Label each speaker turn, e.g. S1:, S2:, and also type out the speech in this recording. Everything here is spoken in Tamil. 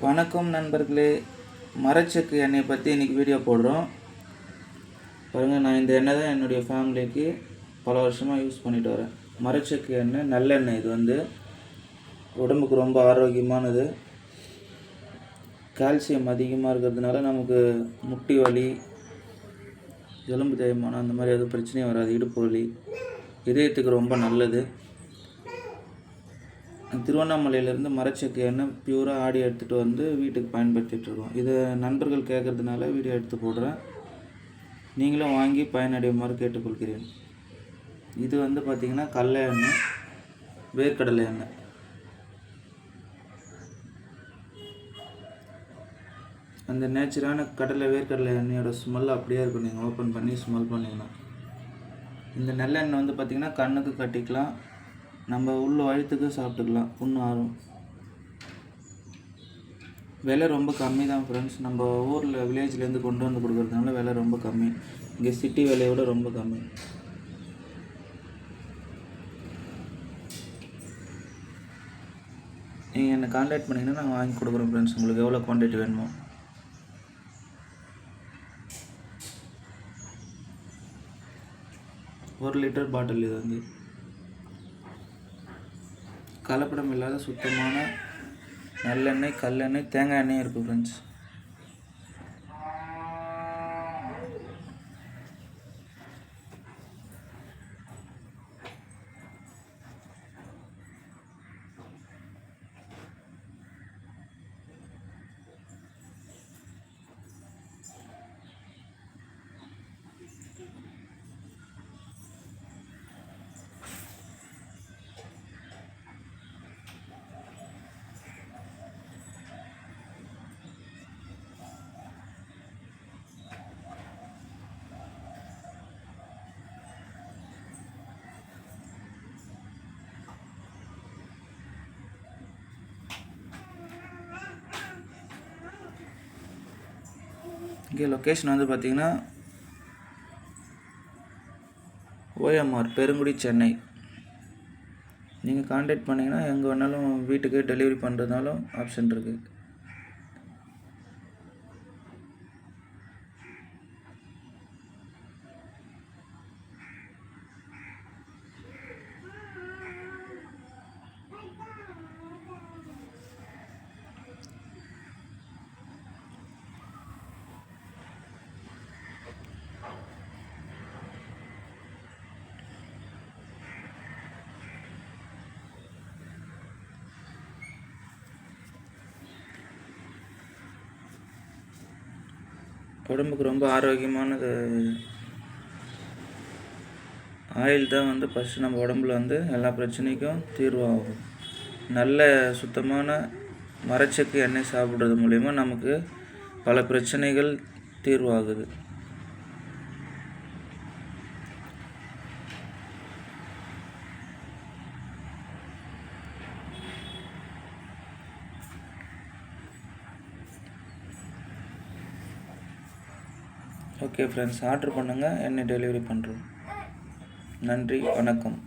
S1: வணக்கம் நண்பர்களே, மரச்செக்கு எண்ணெயை பற்றி இன்றைக்கி வீடியோ போடுறோம். பாருங்கள், நான் இந்த எண்ணெய் தான் என்னுடைய ஃபேமிலிக்கு பல வருஷமாக யூஸ் பண்ணிட்டு வரேன். மரச்செக்கு எண்ணெய் நல்லெண்ணெய். இது வந்து உடம்புக்கு ரொம்ப ஆரோக்கியமானது. கால்சியம் அதிகமாக இருக்கிறதுனால நமக்கு முட்டி வலி, எலும்பு தேய்மானம் அந்த மாதிரி எதுவும் பிரச்சனையும் வராது. இடுப்பு வலி, இதயத்துக்கு ரொம்ப நல்லது. திருவண்ணாமலையிலேருந்து மரச்செக்கு எண்ணெய் பியூராக ஆடி எடுத்துகிட்டு வந்து வீட்டுக்கு பயன்படுத்திகிட்ருக்கோம். இதை நண்பர்கள் கேட்குறதுனால வீடியோ எடுத்து போடுறேன். நீங்களும் வாங்கி பயனடையுமாறு கேட்டுக்கொள்கிறேன். இது வந்து பார்த்திங்கன்னா கடலை எண்ணெய், வேர்க்கடலை எண்ணெய். அந்த நேச்சுரான வேர்க்கடலை எண்ணெயோட ஸ்மெல் அப்படியே இருக்கும். நீங்கள் ஓப்பன் பண்ணி ஸ்மெல் பண்ணிங்கன்னா. இந்த நல்லெண்ணெய் வந்து பார்த்திங்கன்னா கண்ணுக்கு கட்டிக்கலாம், நம்ம உள்ள வயிற்றுக்கு சாப்பிட்டுக்கலாம், புண்ணு ஆறும். விலை ரொம்ப கம்மி தான் ஃப்ரெண்ட்ஸ். நம்ம ஊரில் வில்லேஜ்லேருந்து கொண்டு வந்து கொடுக்குறதுனால விலை ரொம்ப கம்மி. இங்கே சிட்டி விலையோட ரொம்ப கம்மி. நீங்கள் என்னை கான்டாக்ட் பண்ணிங்கன்னா நாங்கள் வாங்கி கொடுக்குறோம் ஃப்ரெண்ட்ஸ். உங்களுக்கு எவ்வளோ குவான்டிட்டி வேணுமோ. ஒரு லிட்டர் பாட்டில். இது வந்து கலப்படம் இல்லாத சுத்தமான நல்லெண்ணெய், கல்லெண்ணெய், தேங்காய் எண்ணெயும் இருக்குது ஃப்ரெண்ட்ஸ். இங்கே லொக்கேஷன் வந்து பார்த்திங்கன்னா OMR பெருங்குடி, சென்னை. நீங்கள் கான்டாக்ட் பண்ணிங்கன்னா எங்கே வேணாலும் வீட்டுக்கு டெலிவரி பண்ணுறதுனாலும் ஆப்ஷன் இருக்குது. உடம்புக்கு ரொம்ப ஆரோக்கியமானது ஆயில் தான் வந்து ஃபஸ்ட்டு நம்ம உடம்புல வந்து எல்லா பிரச்சனைக்கும் தீர்வாகும். நல்ல சுத்தமான மரச்செக்கு எண்ணெய் சாப்பிட்றது மூலிமா நமக்கு பல பிரச்சனைகள் தீர்வாகுது. ஓகே ஃப்ரெண்ட்ஸ், ஆர்டர் பண்ணுங்கள், எண்ணெய் டெலிவரி பண்ணுறோம். நன்றி, வணக்கம்.